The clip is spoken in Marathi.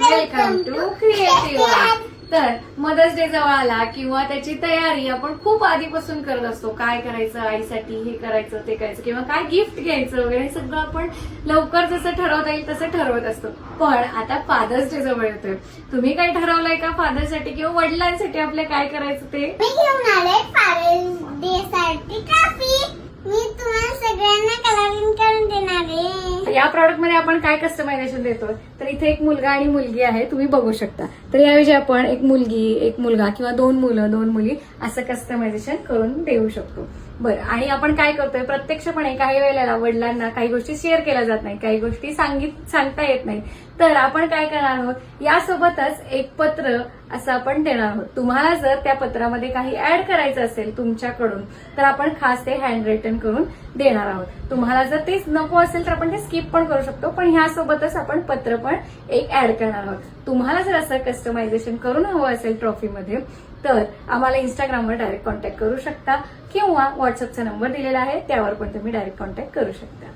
Welcome to creative. तर मदर्स डे जवळ आला किंवा त्याची तयारी आपण खूप आधीपासून करत असतो. काय करायचं आईसाठी, हे करायचं ते करायचं, किंवा काय गिफ्ट घ्यायचं वगैरे, हे सगळं आपण लवकर जसं ठरवता येईल तसं ठरवत असतो. पण आता फादर्स डे जवळ येतोय. तुम्ही काय ठरवलंय का फादरसाठी किंवा वडिलांसाठी आपल्या काय करायचं ते? मी घेऊन आले फादर्स डे साठी ट्रॉफी. मी तुम्हाला सगळ्यांना कलरिंग करून देणार आहे. या प्रॉडक्ट मध्ये आपण काय कस्टमायझेशन देतोय, तर इथे एक मुलगा आणि मुलगी आहे, तुम्ही बघू शकता. तर याऐवजी आपण एक मुलगी, एक मुलगा किंवा 2 मुलं 2 मुली असं कस्टमायझेशन करून देऊ शकतो. बरं, आणि आपण काय करतोय, प्रत्यक्षपणे काही वेळेला वडिलांना काही गोष्टी शेअर केल्या जात नाही, काही गोष्टी सांगता येत नाही. तर आपण काय करणार आहोत, यासोबतच एक पत्र असं आपण देणार आहोत. तुम्हाला जर त्या पत्रामध्ये काही ऍड करायचं असेल तुमच्याकडून, तर आपण खास ते हँड रिटन करून देणार आहोत. तुम्हाला जर तेच नको असेल तर आपण ते स्किप पण करू शकतो, पण ह्यासोबतच आपण पत्र पण एक ऍड करणार आहोत. तुम्हाला जर असं कस्टमायझेशन करून हवं असेल ट्रॉफीमध्ये, तर आम्हाला इंस्टाग्रामवर डायरेक्ट कॉन्टॅक्ट करू शकता किंवा व्हॉट्सअपचा नंबर दिलेला आहे त्यावर पण तुम्ही डायरेक्ट कॉन्टॅक्ट करू शकता.